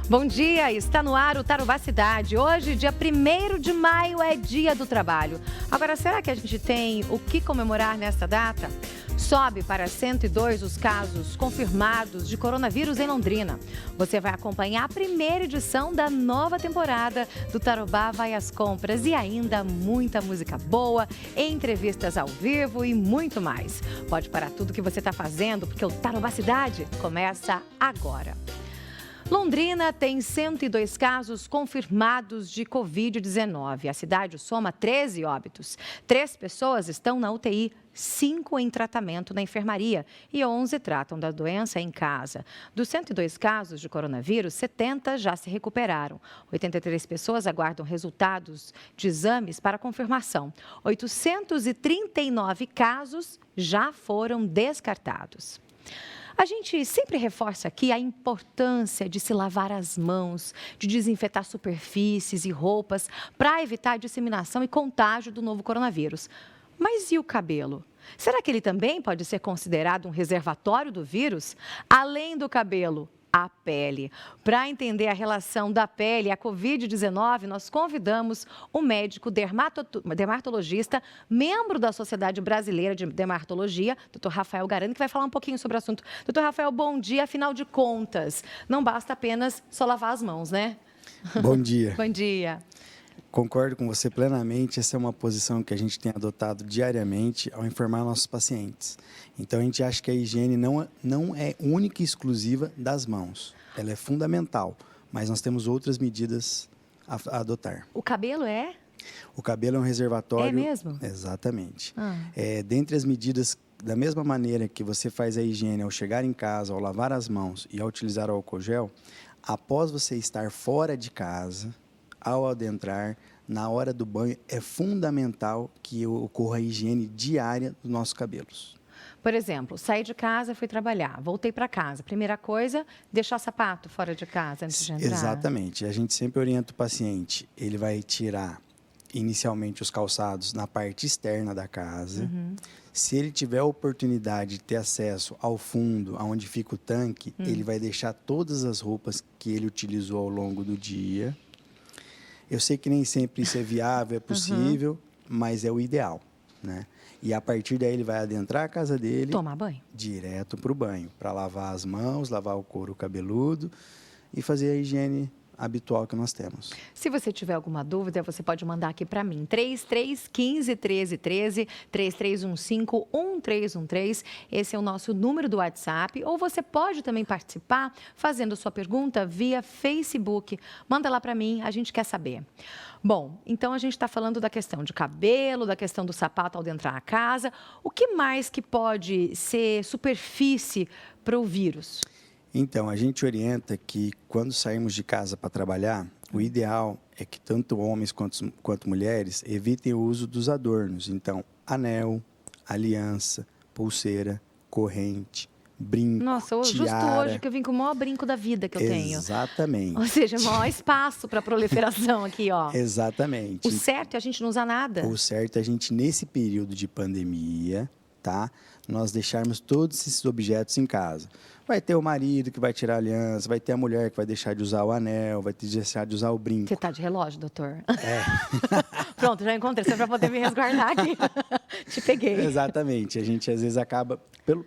Bom dia, está no ar o Tarobá Cidade. Hoje, dia 1º de maio, é Dia do Trabalho. Agora, será que a gente tem o que comemorar nesta data? Sobe para 102 os casos confirmados de coronavírus em Londrina. Você vai acompanhar a primeira edição da nova temporada do Tarobá Vai às Compras e ainda muita música boa, entrevistas ao vivo e muito mais. Pode parar tudo que você está fazendo, porque o Tarobá Cidade começa agora. Londrina tem 102 casos confirmados de Covid-19. A cidade soma 13 óbitos. 3 pessoas estão na UTI, 5 em tratamento na enfermaria e 11 tratam da doença em casa. Dos 102 casos de coronavírus, 70 já se recuperaram. 83 pessoas aguardam resultados de exames para confirmação. 839 casos já foram descartados. A gente sempre reforça aqui a importância de se lavar as mãos, de desinfetar superfícies e roupas para evitar a disseminação e contágio do novo coronavírus. Mas e o cabelo? Será que ele também pode ser considerado um reservatório do vírus? Além do cabelo, a pele. Para entender a relação da pele e a Covid-19, nós convidamos o médico dermatologista, membro da Sociedade Brasileira de Dermatologia, Dr. Rafael Garani, que vai falar um pouquinho sobre o assunto. Dr. Rafael, bom dia. Afinal de contas, não basta apenas só lavar as mãos, né? Bom dia. Bom dia. Concordo com você plenamente, essa é uma posição que a gente tem adotado diariamente ao informar nossos pacientes. Então, a gente acha que a higiene não é única e exclusiva das mãos. Ela é fundamental, mas nós temos outras medidas a adotar. O cabelo é? O cabelo é um reservatório... É mesmo? Exatamente. Dentre as medidas, da mesma maneira que você faz a higiene ao chegar em casa, ao lavar as mãos e ao utilizar o álcool gel, após você estar fora de casa... Ao adentrar, na hora do banho, é fundamental que ocorra a higiene diária dos nossos cabelos. Por exemplo, saí de casa, fui trabalhar, voltei para casa. Primeira coisa, deixar sapato fora de casa antes de entrar. Exatamente. A gente sempre orienta o paciente. Ele vai tirar inicialmente os calçados na parte externa da casa. Se ele tiver a oportunidade de ter acesso ao fundo, aonde fica o tanque, ele vai deixar todas as roupas que ele utilizou ao longo do dia. Eu sei que nem sempre isso é viável, é possível, mas é o ideal, né? E a partir daí ele vai adentrar a casa dele... Tomar banho. Direto para o banho, para lavar as mãos, lavar o couro cabeludo e fazer a higiene habitual que nós temos. Se você tiver alguma dúvida, você pode mandar aqui para mim. 3315-1313, 3315-1313. Esse é o nosso número do WhatsApp. Ou você pode também participar fazendo sua pergunta via Facebook. Manda lá para mim, a gente quer saber. Bom, então a gente está falando da questão de cabelo, da questão do sapato ao entrar na casa. O que mais que pode ser superfície para o vírus? Então, a gente orienta que quando saímos de casa para trabalhar, o ideal é que tanto homens quanto mulheres evitem o uso dos adornos. Então, anel, aliança, pulseira, corrente, brinco, Nossa, justo tiara. hoje que eu vim com o maior brinco da vida que eu tenho. Exatamente. Ou seja, maior espaço para proliferação aqui, ó. Exatamente. O certo é a gente não usar nada. O certo é a gente, nesse período de pandemia, tá? Nós deixarmos todos esses objetos em casa. Vai ter o marido que vai tirar a aliança, vai ter a mulher que vai deixar de usar o anel, vai ter de deixar de usar o brinco. Você tá de relógio, doutor? Pronto, já encontrei, só para poder me resguardar aqui. Te peguei. Exatamente. A gente, às vezes, acaba...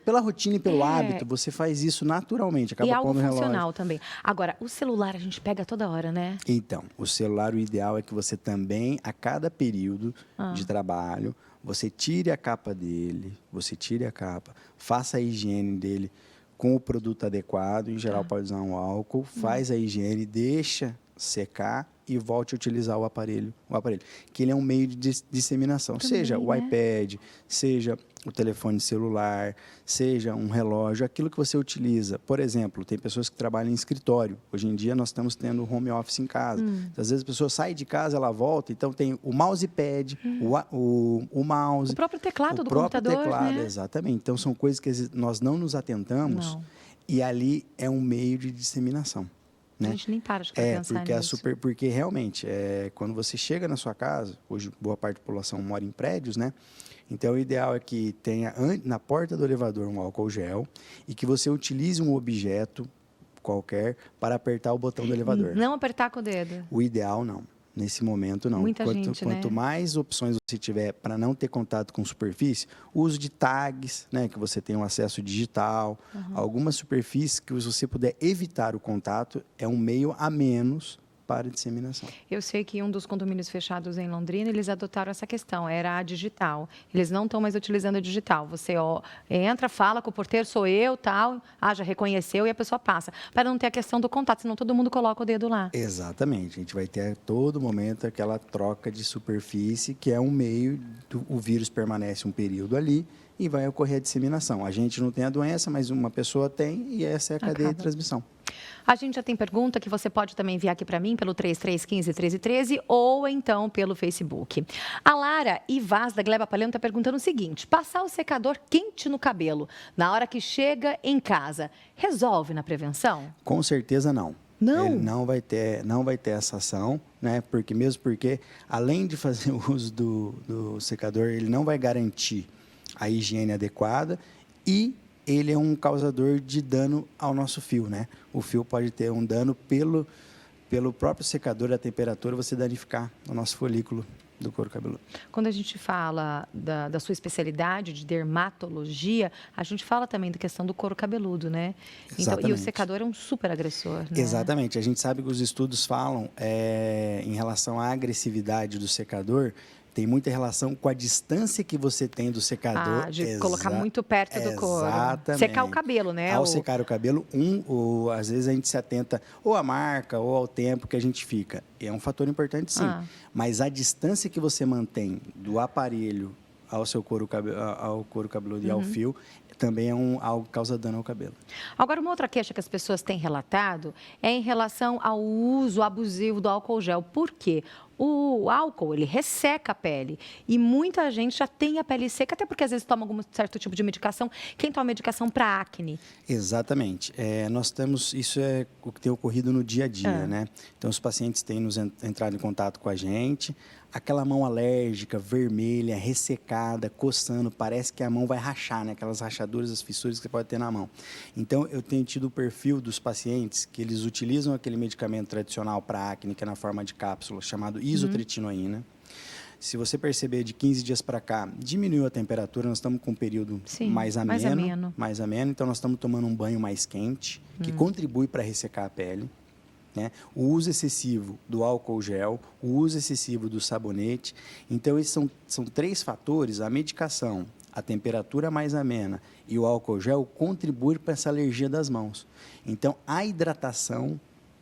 Pela rotina e pelo hábito, você faz isso naturalmente. Acaba e algo pondo relógio. funcional também. Agora, o celular a gente pega toda hora, né? Então, o celular, o ideal é que você também, a cada período de trabalho, você tire a capa dele, faça a higiene dele com o produto adequado, em geral pode usar um álcool, faz a higiene, deixa secar e volte a utilizar o aparelho, que ele é um meio de disseminação, também, seja o iPad, seja o telefone celular, seja um relógio, aquilo que você utiliza. Por exemplo, tem pessoas que trabalham em escritório. Hoje em dia nós estamos tendo home office em casa. Às vezes a pessoa sai de casa, ela volta, então tem o mousepad, o mouse, o próprio teclado do próprio computador, teclado, né? Exatamente. Então são coisas que nós não nos atentamos e ali é um meio de disseminação. Né? A gente nem para de pensar nisso. Porque realmente, quando você chega na sua casa, hoje boa parte da população mora em prédios, né? Então, o ideal é que tenha na porta do elevador um álcool gel e que você utilize um objeto qualquer para apertar o botão do elevador. Não apertar com o dedo. O ideal, não. Nesse momento, não. Muita gente, quanto mais opções você tiver para não ter contato com superfície, o uso de tags, né, que você tem um acesso digital, algumas superfícies que se você puder evitar o contato, é um meio a menos para a disseminação. Eu sei que um dos condomínios fechados em Londrina, eles adotaram essa questão, era a digital. Eles não estão mais utilizando a digital. Você entra, fala com o porteiro, sou eu, tal, já reconheceu e a pessoa passa. Para não ter a questão do contato, senão todo mundo coloca o dedo lá. Exatamente. A gente vai ter a todo momento aquela troca de superfície, que é um meio, o vírus permanece um período ali e vai ocorrer a disseminação. A gente não tem a doença, mas uma pessoa tem e essa é a cadeia de transmissão. A gente já tem pergunta que você pode também enviar aqui para mim pelo 3315-1313 ou então pelo Facebook. A Lara Ivaz da Gleba Palhão está perguntando o seguinte: passar o secador quente no cabelo na hora que chega em casa, resolve na prevenção? Com certeza não. Não? Ele não vai ter essa ação, né? Porque além de fazer o uso do secador, ele não vai garantir a higiene adequada e ele é um causador de dano ao nosso fio, né? O fio pode ter um dano pelo próprio secador, a temperatura, você danificar o nosso folículo do couro cabeludo. Quando a gente fala da sua especialidade de dermatologia, a gente fala também da questão do couro cabeludo, né? Então, e o secador é um super agressor, né? Exatamente. A gente sabe que os estudos falam em relação à agressividade do secador, tem muita relação com a distância que você tem do secador. De colocar muito perto do couro. Exatamente. Secar o cabelo, né? Ao secar o cabelo, às vezes a gente se atenta ou à marca ou ao tempo que a gente fica. É um fator importante, sim. Mas a distância que você mantém do aparelho ao seu couro cabeludo e ao fio também é algo que causa dano ao cabelo. Agora, uma outra queixa que as pessoas têm relatado é em relação ao uso abusivo do álcool gel. Por quê? O álcool, ele resseca a pele e muita gente já tem a pele seca, até porque às vezes toma algum certo tipo de medicação. Quem toma medicação para acne? Exatamente. Isso é o que tem ocorrido no dia a dia, né? Então, os pacientes têm entrado em contato com a gente, aquela mão alérgica, vermelha, ressecada, coçando, parece que a mão vai rachar, né? Aquelas rachaduras, as fissuras que você pode ter na mão. Então, eu tenho tido o perfil dos pacientes que eles utilizam aquele medicamento tradicional para acne, que é na forma de cápsula, chamado isotretinoína. Se você perceber, de 15 dias para cá, diminuiu a temperatura, nós estamos com um período mais ameno. Então, nós estamos tomando um banho mais quente, que contribui para ressecar a pele. Né? O uso excessivo do álcool gel, o uso excessivo do sabonete. Então, esses são 3 fatores: a medicação, a temperatura mais amena e o álcool gel contribuem para essa alergia das mãos. Então, a hidratação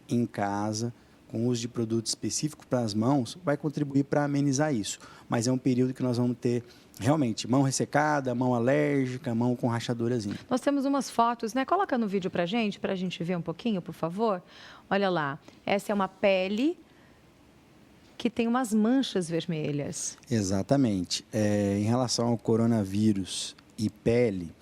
em casa, com uso de produto específico para as mãos, vai contribuir para amenizar isso. Mas é um período que nós vamos ter realmente mão ressecada, mão alérgica, mão com rachadurazinha. Nós temos umas fotos, né? Coloca no vídeo para a gente ver um pouquinho, por favor. Olha lá, essa é uma pele que tem umas manchas vermelhas. Exatamente. Em relação ao coronavírus e pele,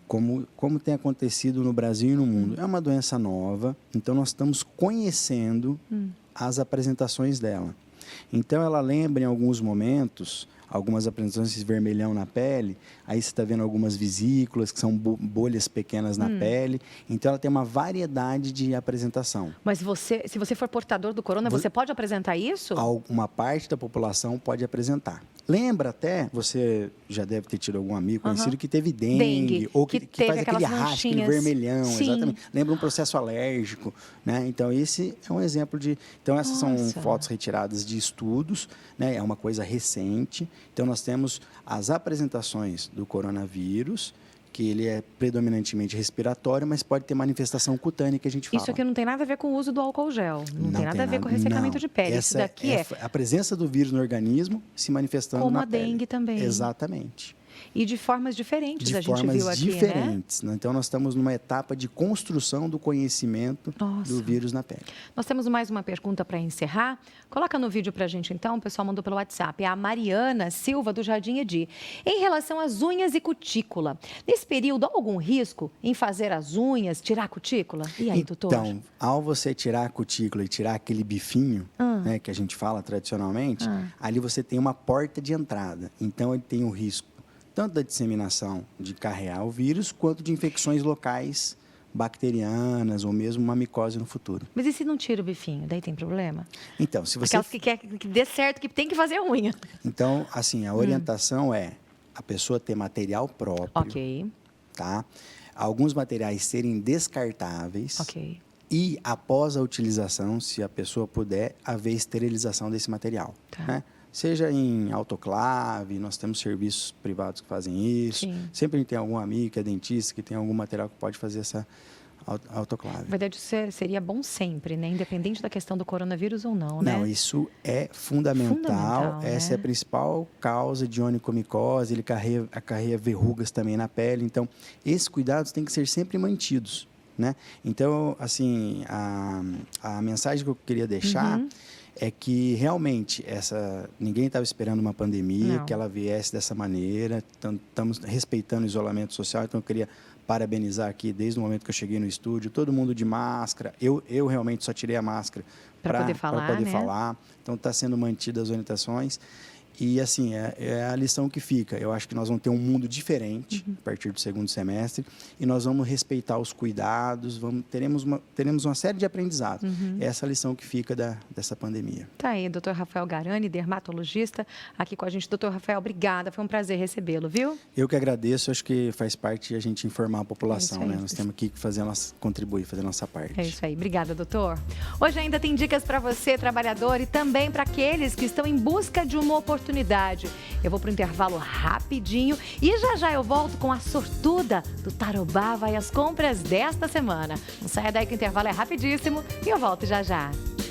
como tem acontecido no Brasil e no mundo, é uma doença nova, então nós estamos conhecendo as apresentações dela. Então, ela lembra em alguns momentos, algumas apresentações de vermelhão na pele, aí você está vendo algumas vesículas, que são bolhas pequenas na pele. Então, ela tem uma variedade de apresentação. Mas se você for portador do corona, você pode apresentar isso? Uma parte da população pode apresentar. Lembra até, você já deve ter tido algum amigo conhecido que teve dengue ou que faz aquele rasgo, aquele vermelhão, exatamente. Lembra um processo alérgico, né? Então, esse é um exemplo de... Então, essas são fotos retiradas de estudos, né? É uma coisa recente. Então, nós temos as apresentações do coronavírus, que ele é predominantemente respiratório, mas pode ter manifestação cutânea, que a gente fala. Isso aqui não tem nada a ver com o uso do álcool gel, não tem nada a ver com ressecamento de pele. Isso daqui é a presença do vírus no organismo se manifestando na pele. Como a dengue também. Exatamente. E de formas diferentes, a gente viu aqui, diferentes, né? Então, nós estamos numa etapa de construção do conhecimento do vírus na pele. Nós temos mais uma pergunta para encerrar. Coloca no vídeo para a gente, então. O pessoal mandou pelo WhatsApp. É a Mariana Silva, do Jardim Edi. Em relação às unhas e cutícula, nesse período, há algum risco em fazer as unhas, tirar a cutícula? E aí, doutor? Então, ao você tirar a cutícula e tirar aquele bifinho, né, que a gente fala tradicionalmente, ali você tem uma porta de entrada. Então, ele tem o risco tanto da disseminação de carrear o vírus, quanto de infecções locais bacterianas ou mesmo uma micose no futuro. Mas e se não tira o bifinho? Daí tem problema? Então, se você... Aquelas que quer que dê certo, que tem que fazer a unha. Então, assim, a orientação é a pessoa ter material próprio, Ok, tá? Alguns materiais serem descartáveis. ok. E, após a utilização, se a pessoa puder, haver esterilização desse material. Tá. Né? Seja em autoclave, nós temos serviços privados que fazem isso. Sim. Sempre a gente tem algum amigo que é dentista, que tem algum material que pode fazer essa autoclave. Na verdade, seria bom sempre, né? Independente da questão do coronavírus ou não, né? Não, isso é fundamental. Essa é a principal causa de onychomicose, ele acarreia verrugas também na pele. Então, esses cuidados têm que ser sempre mantidos, né? Então, assim, a mensagem que eu queria deixar é que realmente ninguém estava esperando uma pandemia, que ela viesse dessa maneira. Estamos respeitando o isolamento social, então eu queria parabenizar aqui desde o momento que eu cheguei no estúdio, todo mundo de máscara. Eu realmente só tirei a máscara para poder falar. Então está sendo mantidas as orientações. E, assim, é a lição que fica. Eu acho que nós vamos ter um mundo diferente a partir do segundo semestre e nós vamos respeitar os cuidados, teremos uma série de aprendizados. Essa é a lição que fica dessa pandemia. Tá aí, doutor Rafael Garani, dermatologista, aqui com a gente. Doutor Rafael, obrigada, foi um prazer recebê-lo, viu? Eu que agradeço, acho que faz parte a gente informar a população, né? Nós temos aqui que contribuir, fazer a nossa parte. É isso aí, obrigada, doutor. Hoje ainda tem dicas para você, trabalhador, e também para aqueles que estão em busca de uma oportunidade. Eu vou para o intervalo rapidinho e já eu volto com a sortuda do Tarobá Vai às compras desta semana. Não saia daí que o intervalo é rapidíssimo e eu volto já.